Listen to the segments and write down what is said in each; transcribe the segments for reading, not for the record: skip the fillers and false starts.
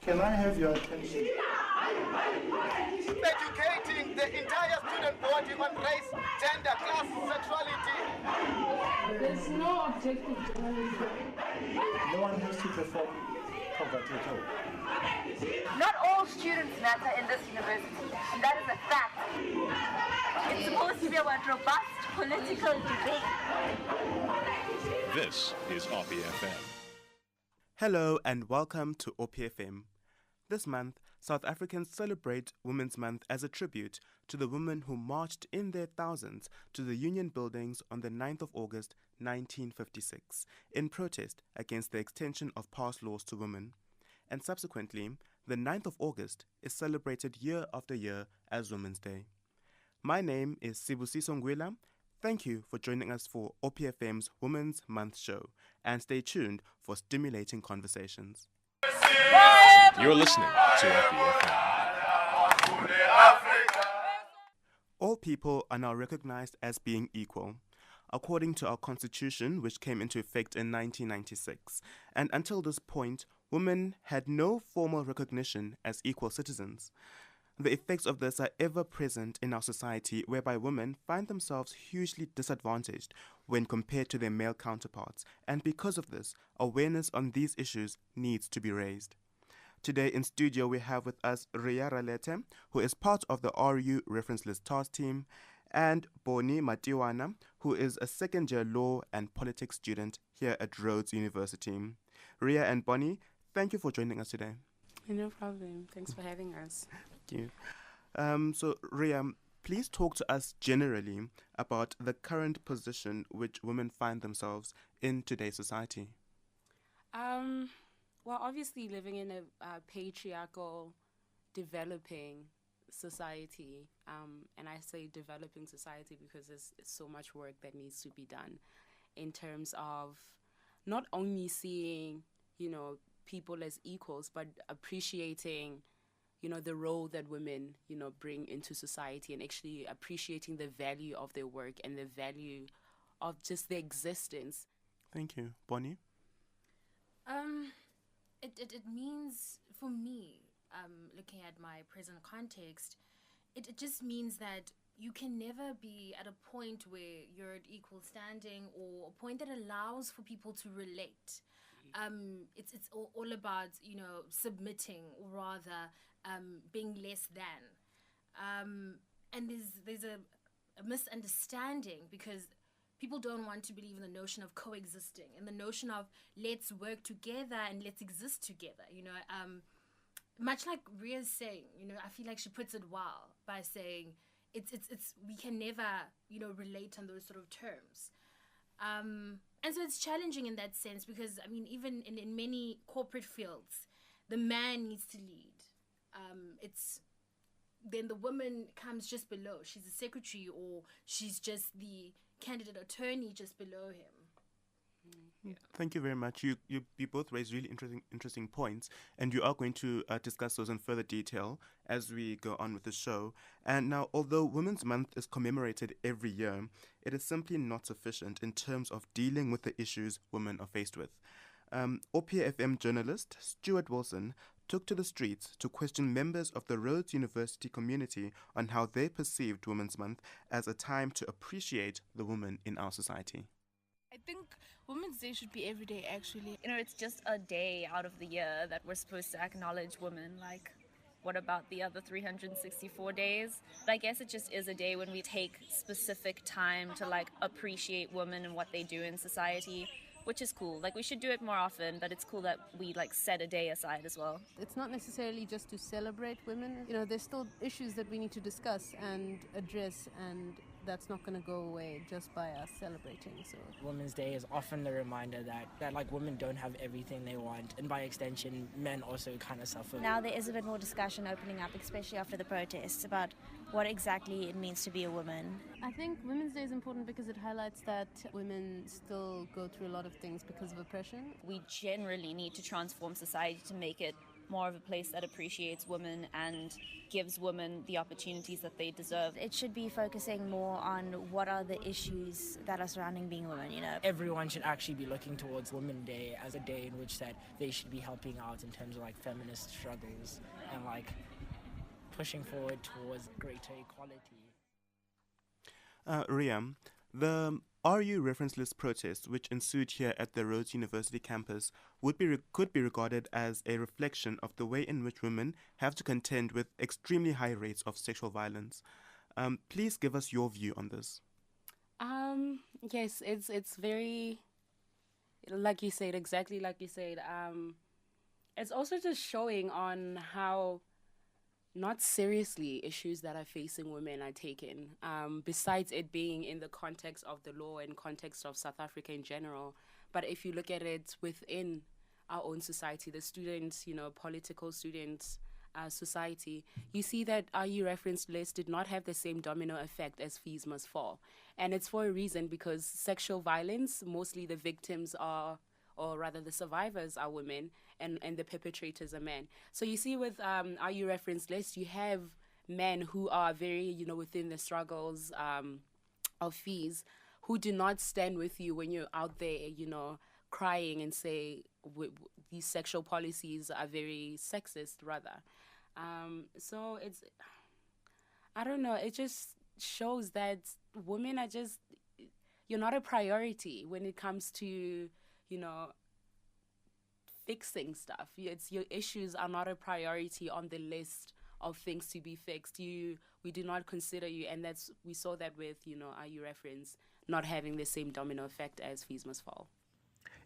Can I have your attention? Educating the entire student body on race, gender, class, sexuality. There's no objective journalism. No one has to perform poverty at all. Not all students matter in this university, and that is a fact. It's supposed to be about robust political debate. This is OppiFM. Hello and welcome to OppiFM. This month, South Africans celebrate Women's Month as a tribute to the women who marched in their thousands to the Union buildings on the 9th of August 1956 in protest against the extension of past laws to women. And subsequently, the 9th of August is celebrated year after year as Women's Day. My name is Sibusiso Ngwila. Thank you for joining us for OppiFM's Women's Month show, and stay tuned for stimulating conversations. You're listening to OppiFM. All people are now recognized as being equal, according to our constitution, which came into effect in 1996. And until this point, women had no formal recognition as equal citizens. The effects of this are ever present in our society, whereby women find themselves hugely disadvantaged when compared to their male counterparts, and because of this, awareness on these issues needs to be raised. Today in studio we have with us Ralethe, who is part of the RU Reference List Task Team, and Maitwana, who is a second-year law and politics student here at Rhodes University. Ria and Bonnie, thank you for joining us today. No problem. Thanks for having us. Thank you. So, Ria, please talk to us generally about the current position which women find themselves in today's society. Well, obviously living in a patriarchal, developing society, and I say developing society because there's so much work that needs to be done in terms of not only seeing, people as equals, but appreciating, the role that women, bring into society, and actually appreciating the value of their work and the value of just their existence. Thank you. Bonnie? It means, for me, looking at my present context, it just means that you can never be at a point where you're at equal standing or a point that allows for people to relate. It's all about, submitting, or rather being less than. And there's a misunderstanding because people don't want to believe in the notion of coexisting and the notion of let's work together and let's exist together. Much like Ria's saying, I feel like she puts it well by saying it's we can never, relate on those sort of terms. And so it's challenging in that sense because, even in many corporate fields, the man needs to lead. Then the woman comes just below. She's a secretary or she's just the candidate attorney just below him. Yeah. Thank you very much. You both raised really interesting points, and you are going to discuss those in further detail as we go on with the show. And now, although Women's Month is commemorated every year, it is simply not sufficient in terms of dealing with the issues women are faced with. OppiFM journalist Stuart Wilson took to the streets to question members of the Rhodes University community on how they perceived Women's Month as a time to appreciate the women in our society. I think Women's Day should be every day, actually. It's just a day out of the year that we're supposed to acknowledge women. Like, what about the other 364 days? But I guess it just is a day when we take specific time to, appreciate women and what they do in society, which is cool. We should do it more often, but it's cool that we, set a day aside as well. It's not necessarily just to celebrate women. There's still issues that we need to discuss and address, and that's not going to go away just by us celebrating. So Women's Day is often the reminder that women don't have everything they want, and by extension men also kind of suffer. Now there is a bit more discussion opening up, especially after the protests, about what exactly it means to be a woman. I think Women's Day is important because it highlights that women still go through a lot of things because of oppression. We generally need to transform society to make it more of a place that appreciates women and gives women the opportunities that they deserve. It should be focusing more on what are the issues that are surrounding being a woman, you know. Everyone should actually be looking towards Women's Day as a day in which that they should be helping out in terms of like feminist struggles and like pushing forward towards greater equality. Riam, the RU reference-less protest, which ensued here at the Rhodes University campus, could be regarded as a reflection of the way in which women have to contend with extremely high rates of sexual violence. Please give us your view on this. Yes, it's very, like you said, exactly like you said. It's also just showing on how not seriously issues that are facing women are taken, besides it being in the context of the law and context of South Africa in general. But if you look at it within our own society, the students, political students, society, you see that RU reference list did not have the same domino effect as Fees Must Fall. And it's for a reason, because sexual violence, mostly the victims are, or rather the survivors are women, and the perpetrators are men. So you see with RU reference list, you have men who are very, within the struggles of Fees, who do not stand with you when you're out there, crying and say these sexual policies are very sexist, rather. So it's, I don't know, it just shows that women are just, you're not a priority when it comes to, fixing stuff. Your issues are not a priority on the list of things to be fixed. We do not consider you, and we saw that with, RU reference not having the same domino effect as Fees Must Fall.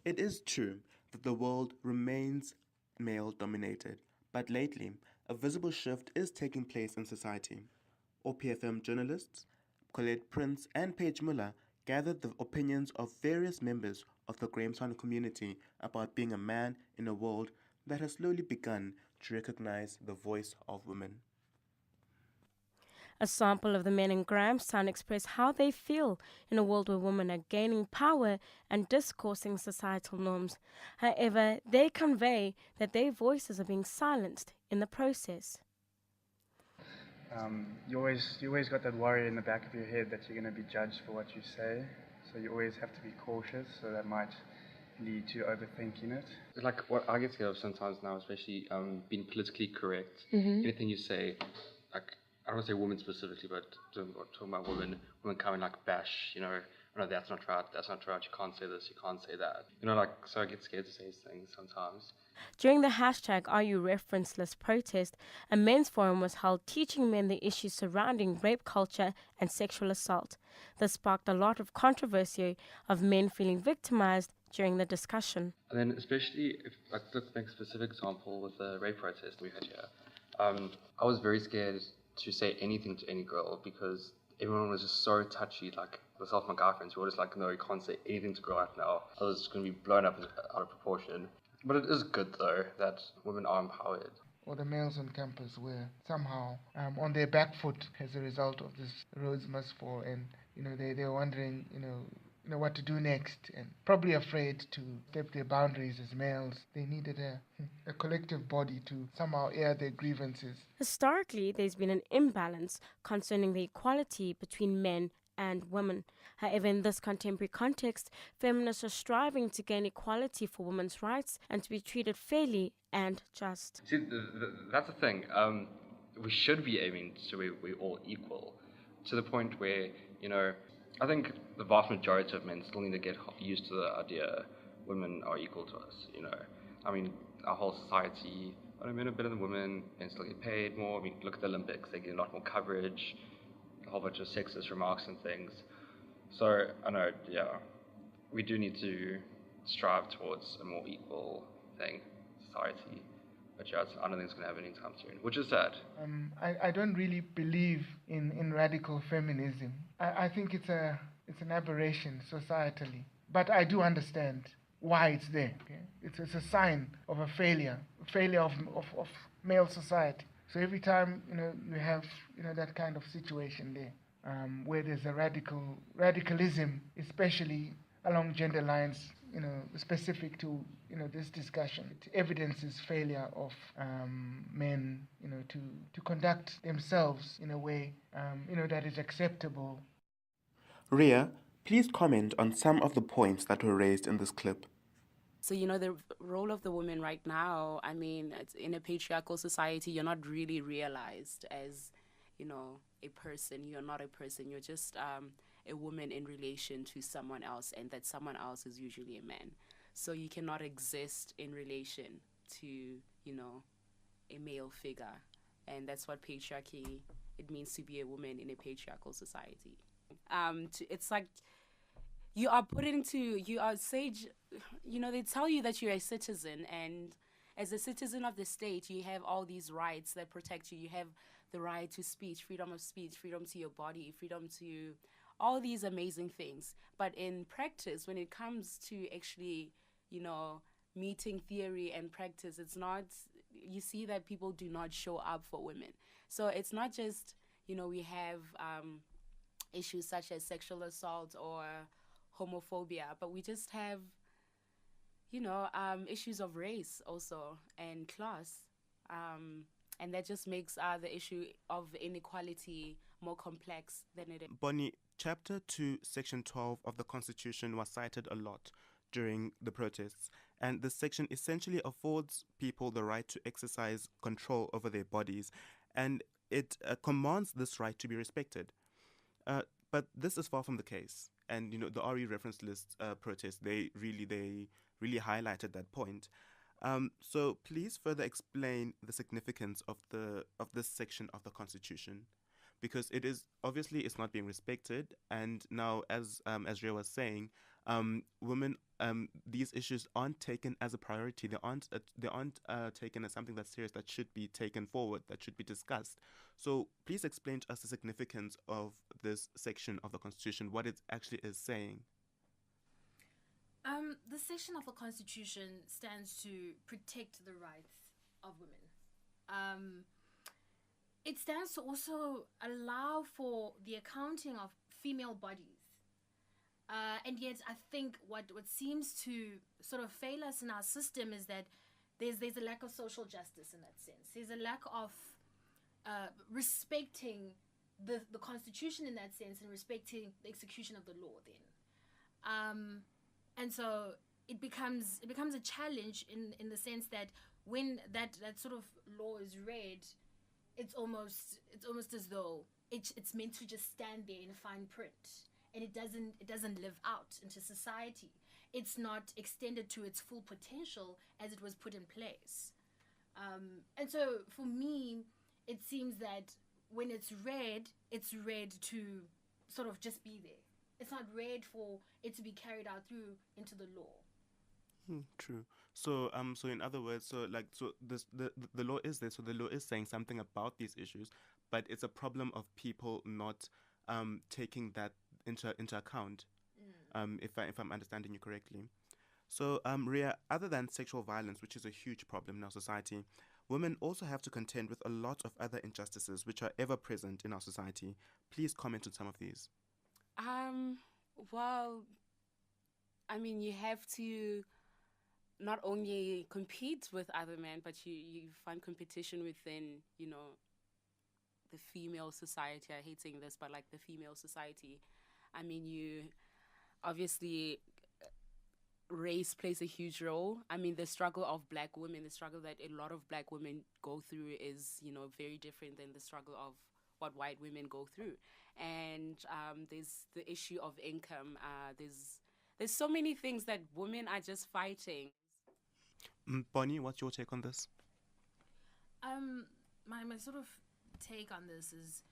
It is true that the world remains male-dominated, but lately, a visible shift is taking place in society. OppiFM journalists Colette Prince and Paige Muller gathered the opinions of various members of the Grahamstown community about being a man in a world that has slowly begun to recognize the voice of women. A sample of the men in Grahamstown express how they feel in a world where women are gaining power and discoursing societal norms. However, they convey that their voices are being silenced in the process. You always got that worry in the back of your head that you're going to be judged for what you say. So you always have to be cautious, so that might lead to overthinking it. Like what I get scared of sometimes now, especially being politically correct. Mm-hmm. Anything you say, like, I don't want to say women specifically, but talking about women coming like bash, no, that's not right, you can't say this, you can't say that. So I get scared to say things sometimes. During the hashtag RU referenceless protest, a men's forum was held teaching men the issues surrounding rape culture and sexual assault. This sparked a lot of controversy of men feeling victimized during the discussion. And then especially, if let's make a specific example with the rape protest we had here. I was very scared to say anything to any girl because everyone was just so touchy, like myself and my guy friends, we were just like, no, you can't say anything to a girl right now. I was going to be blown up out of proportion. But it is good, though, that women are empowered. Or the males on campus were somehow on their back foot as a result of this Rhodes Must Fall, and they're wondering what to do next, and probably afraid to step their boundaries as males. They needed a collective body to somehow air their grievances. Historically, there's been an imbalance concerning the equality between men and women. However, in this contemporary context, feminists are striving to gain equality for women's rights and to be treated fairly and just. See, that's the thing. We should be aiming so we're all equal, to the point where, I think the vast majority of men still need to get used to the idea women are equal to us, I mean, our whole society, men are better than women, men still get paid more. I mean, look at the Olympics, they get a lot more coverage, a whole bunch of sexist remarks and things. So, I know, we do need to strive towards a more equal society. But I don't think it's going to happen anytime soon, which is sad. I don't really believe in radical feminism. I think it's an aberration societally. But I do understand why it's there. Okay? It's a sign of a failure of male society. So every time you have that kind of situation there, where there's a radicalism, especially along gender lines, specific to, this discussion. It evidences failure of men, to conduct themselves in a way, that is acceptable. Ria, please comment on some of the points that were raised in this clip. So, the role of the woman right now, I mean, it's in a patriarchal society, you're not really realized as, a person. You're not a person. You're just a woman in relation to someone else, and that someone else is usually a man. So you cannot exist in relation to, a male figure. And that's what patriarchy, it means to be a woman in a patriarchal society. It's like you are put into, you are sage, they tell you that you're a citizen, and as a citizen of the state, you have all these rights that protect you. You have the right to speech, freedom of speech, freedom to your body, freedom to all these amazing things. But in practice, when it comes to actually, meeting theory and practice, it's not, you see that people do not show up for women. So it's not just, we have issues such as sexual assault or homophobia, but we just have, issues of race also and class. And that just makes the issue of inequality more complex than it is. Bonnie, Chapter 2, Section 12 of the Constitution was cited a lot during the protests, and this section essentially affords people the right to exercise control over their bodies, and it commands this right to be respected. But this is far from the case, and the RE reference list protest, they really highlighted that point. So please further explain the significance of this section of the Constitution, because it is obviously it's not being respected, and now as Ria was saying, women, these issues aren't taken as a priority. They aren't taken as something that's serious, that should be taken forward, that should be discussed. So please explain to us the significance of this section of the Constitution, what it actually is saying. The section of the Constitution stands to protect the rights of women. It stands to also allow for the accounting of female bodies. And yet I think what seems to sort of fail us in our system is that there's a lack of social justice in that sense. There's a lack of respecting the Constitution in that sense, and respecting the execution of the law then. And so it becomes a challenge in the sense that when that sort of law is read, it's almost as though it's meant to just stand there in fine print, and it doesn't live out into society. It's not extended to its full potential as it was put in place. And so for me, it seems that when it's read to sort of just be there. It's not read for it to be carried out through into the law. True. So in other words, the law is there. So the law is saying something about these issues, but it's a problem of people not taking that into account. If I'm understanding you correctly. So Ria, other than sexual violence, which is a huge problem in our society, women also have to contend with a lot of other injustices which are ever present in our society. Please comment on some of these. Well, I mean, you have to not only compete with other men, but you find competition within, the female society. I hate saying this, but like the female society. I mean, you obviously, race plays a huge role. I mean, the struggle of black women, the struggle that a lot of black women go through is, very different than the struggle of what white women go through. And there's the issue of income. There's so many things that women are just fighting. Bonnie, what's your take on this? My sort of take on this is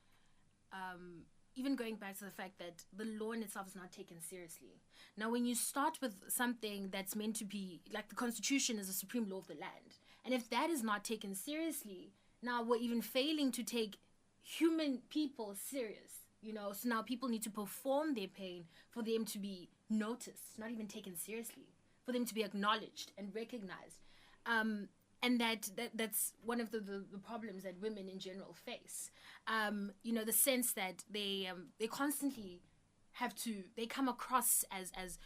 even going back to the fact that the law in itself is not taken seriously. Now, when you start with something that's meant to be, like the Constitution is the supreme law of the land, and if that is not taken seriously, now we're even failing to take human people serious. So now people need to perform their pain for them to be noticed, not even taken seriously, for them to be acknowledged and recognized. And that's one of the problems that women in general face. The sense that they constantly have to, they come across as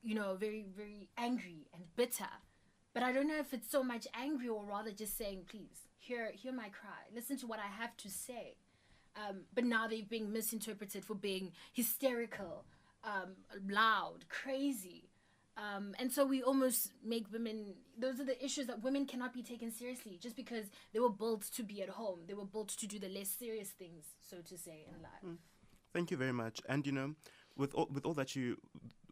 very, very angry and bitter. But I don't know if it's so much angry or rather just saying, please, hear my cry. Listen to what I have to say. But now they're being misinterpreted for being hysterical, loud, crazy. And so we almost make women, those are the issues that women cannot be taken seriously just because they were built to be at home. They were built to do the less serious things, so to say, in life. Thank you very much. And, with all that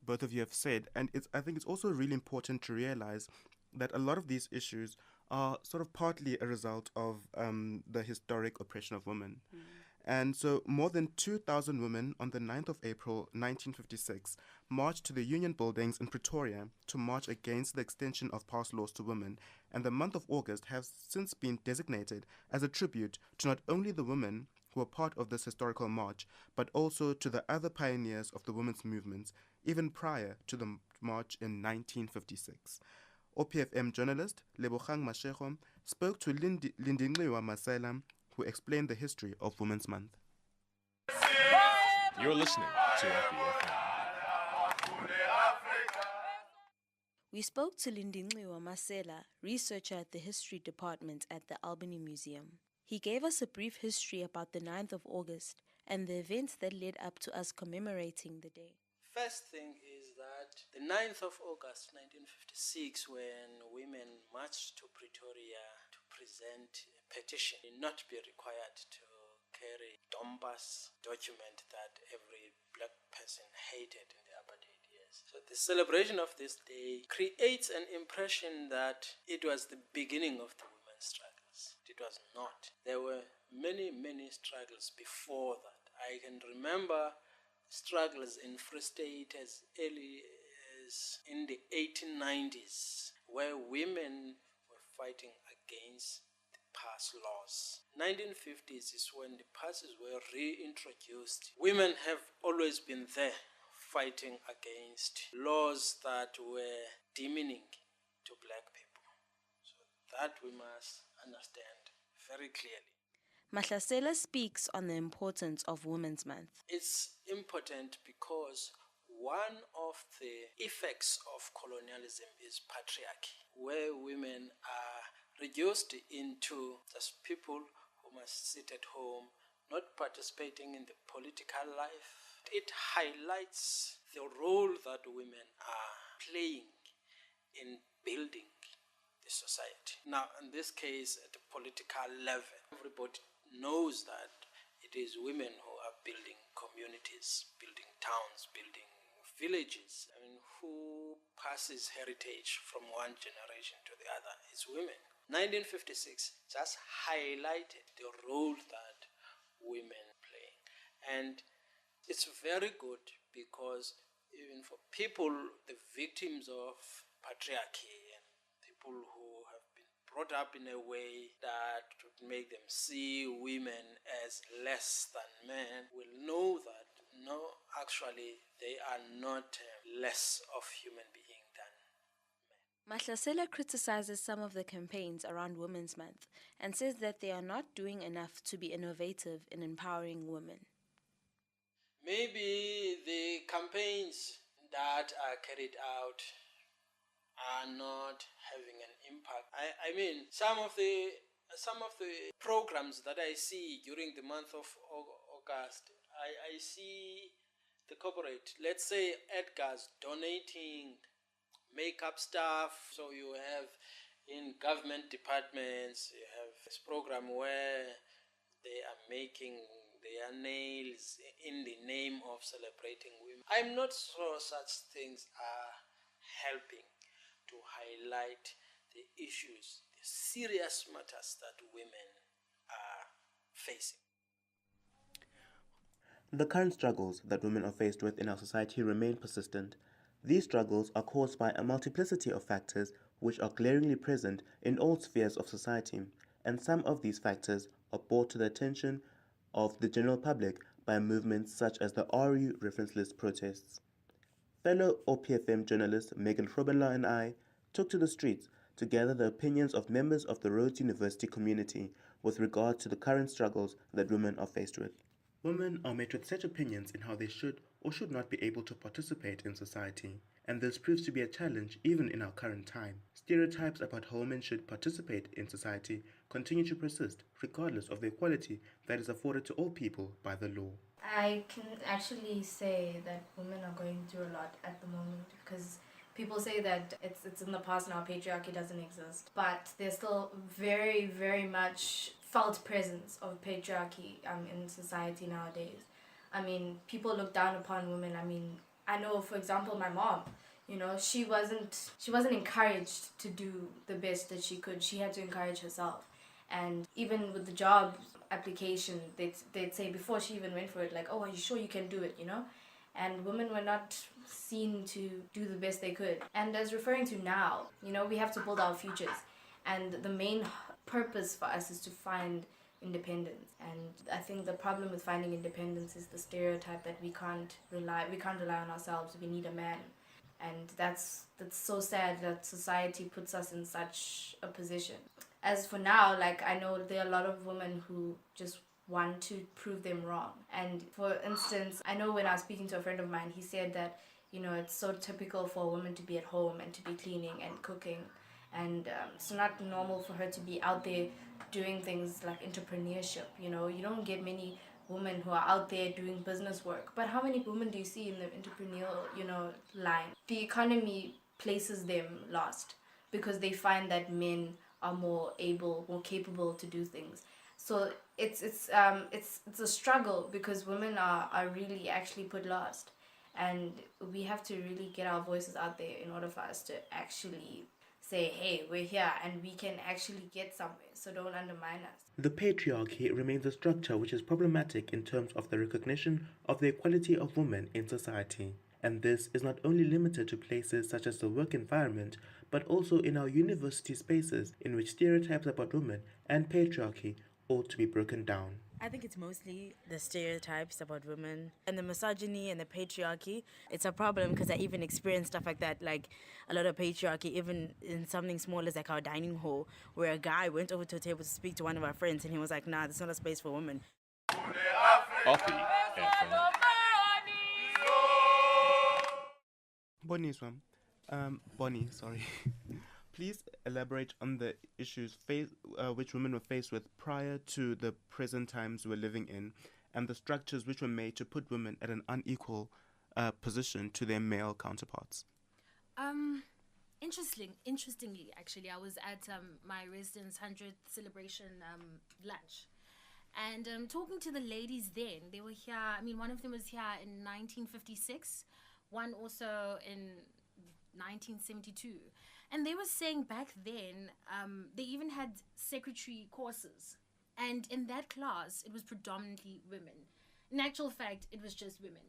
both of you have said, and I think it's also really important to realize that a lot of these issues are sort of partly a result of the historic oppression of women. And so more than 2,000 women on the 9th of April 1956 marched to the Union buildings in Pretoria to march against the extension of past laws to women, and the month of August has since been designated as a tribute to not only the women who were part of this historical march, but also to the other pioneers of the women's movements, even prior to the march in 1956. OppiFM journalist Lebogang Mashego spoke to Ngwila Masela, who explained the history of Women's Month. You're listening to OppiFM. We spoke to Ngwila Masela, researcher at the History Department at the Albany Museum. He gave us a brief history about the 9th of August and the events that led up to us commemorating the day. First thing is that the 9th of August 1956, when women marched to Pretoria to present a petition not be required to carry Domba's document that every black person hated in the apartheid years. So the celebration of this day creates an impression that it was the beginning of the women's struggles. It was not. There were many, many struggles before that. I can remember struggles in Free State as early as in the 1890s, where women were fighting against the past laws. 1950s is when the passes were reintroduced. Women have always been there fighting against laws that were demeaning to black people. So that we must understand very clearly. Mahlasela speaks on the importance of Women's Month. It's important because one of the effects of colonialism is patriarchy, where women are reduced into just people who must sit at home, not participating in the political life. It highlights the role that women are playing in building the society. Now, in this case, at the political level, everybody knows that it is women who are building communities, building towns, building villages. I mean, who passes heritage from one generation to the other? It's women. 1956 just highlighted the role that women play. And it's very good because even for people, the victims of patriarchy and people who have been brought up in a way that would make them see women as less than men will know that no, actually they are not less of human being than men. Mahlasela criticizes some of the campaigns around Women's Month and says that they are not doing enough to be innovative in empowering women. Maybe the campaigns that are carried out are not having an impact. I mean, some of the programs that I see during the month of August, I see the corporate, let's say Edgar's donating makeup stuff. So you have in government departments, you have this program where they are making their nails in the name of celebrating women. I'm not sure such things are helping to highlight the issues, the serious matters that women are facing. The current struggles that women are faced with in our society remain persistent. These struggles are caused by a multiplicity of factors which are glaringly present in all spheres of society, and some of these factors are brought to the attention of the general public by movements such as the RU reference list protests. Fellow OppiFM journalist Megan Grobenlau and I took to the streets to gather the opinions of members of the Rhodes University community with regard to the current struggles that women are faced with. Women are met with such opinions in how they should or should not be able to participate in society, and this proves to be a challenge even in our current time. Stereotypes about how women should participate in society continue to persist, regardless of the equality that is afforded to all people by the law. I can actually say that women are going through a lot at the moment because people say that it's in the past now, patriarchy doesn't exist, but there's still very, very much felt presence of patriarchy in society nowadays. I mean, people look down upon women. I mean, I know, for example, my mom, you know, she wasn't encouraged to do the best that she could. She had to encourage herself. And even with the job application, they'd say before she even went for it, like, oh, are you sure you can do it, you know? And women were not seen to do the best they could. And as referring to now, you know, we have to build our futures. And the main purpose for us is to find independence. And I think the problem with finding independence is the stereotype that we can't rely on ourselves. We need a man. And that's so sad that society puts us in such a position. As for now, like, I know there are a lot of women who just want to prove them wrong. And for instance, I know when I was speaking to a friend of mine, he said that, you know, it's so typical for a woman to be at home and to be cleaning and cooking. And it's not normal for her to be out there doing things like entrepreneurship. You know, you don't get many women who are out there doing business work. But how many women do you see in the entrepreneurial, you know, line? The economy places them last because they find that men are more capable to do things. So it's a struggle because women are really actually put last. And we have to really get our voices out there in order for us to actually say, hey, we're here and we can actually get somewhere, so don't undermine us. The patriarchy remains a structure which is problematic in terms of the recognition of the equality of women in society. And this is not only limited to places such as the work environment, but also in our university spaces in which stereotypes about women and patriarchy ought to be broken down. I think it's mostly the stereotypes about women and the misogyny and the patriarchy. It's a problem because I even experienced stuff like that, like a lot of patriarchy, even in something small as like our dining hall, where a guy went over to a table to speak to one of our friends and he was like, nah, there's not a space for women. OppiFM. Boniswa, Bonnie, sorry. Please elaborate on the issues which women were faced with prior to the present times we're living in, and the structures which were made to put women at an unequal position to their male counterparts. Interestingly, actually, I was at my residence 100th celebration lunch, and talking to the ladies then, they were here. I mean, one of them was here in 1956, one also in 1972. And they were saying back then, they even had secretary courses. And in that class, it was predominantly women. In actual fact, it was just women.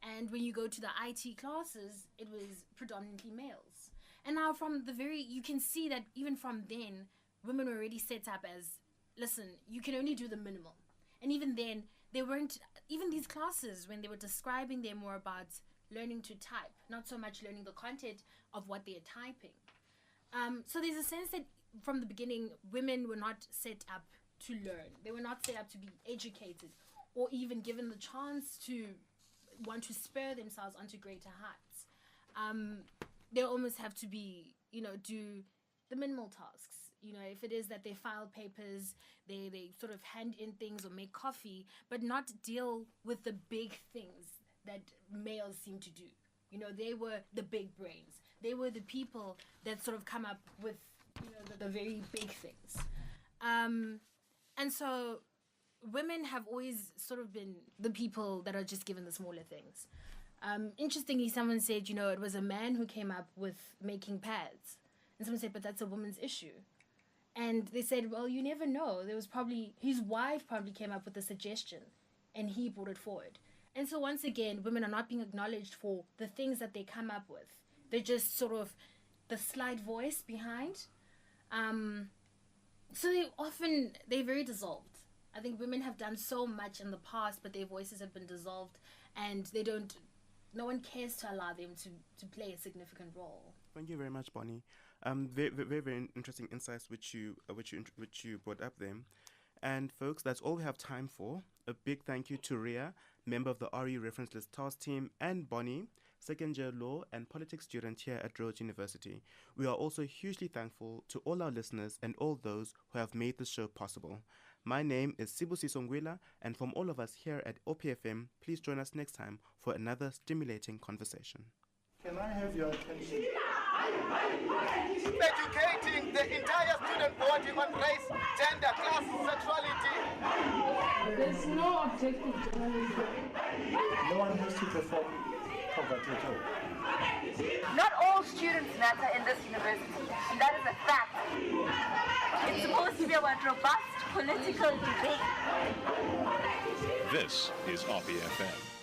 And when you go to the IT classes, it was predominantly males. And now you can see that even from then, women were already set up as, listen, you can only do the minimum. And even then, even these classes, when they were describing, they're more about learning to type, not so much learning the content of what they're typing. So there's a sense that from the beginning, women were not set up to learn. They were not set up to be educated or even given the chance to want to spur themselves onto greater heights. They almost have to be, do the minimal tasks. If it is that they file papers, they sort of hand in things or make coffee, but not deal with the big things that males seem to do. They were the big brains. They were the people that sort of come up with, the very big things. And so women have always sort of been the people that are just given the smaller things. Interestingly, someone said, it was a man who came up with making pads. And someone said, but that's a woman's issue. And they said, well, you never know. There was probably, his wife probably came up with the suggestion and he brought it forward. And so once again, women are not being acknowledged for the things that they come up with. They're just sort of the slight voice behind. So they're very dissolved. I think women have done so much in the past, but their voices have been dissolved, and no one cares to allow them to play a significant role. Thank you very much, Bonnie. Very, very, very interesting insights which you brought up there. And folks, that's all we have time for. A big thank you to Ria, member of the RE Reference List Task Team, and Bonnie, second-year law and politics student here at Rhodes University. We are also hugely thankful to all our listeners and all those who have made this show possible. My name is Sibusiso Ngwila, and from all of us here at OppiFM, please join us next time for another stimulating conversation. Can I have your attention? Educating the entire student body on race, gender, class, sexuality. There's no objective journalism. No one has to perform poverty at all. Not all students matter in this university, and that is a fact. It's supposed to be about robust political debate. This is OppiFM.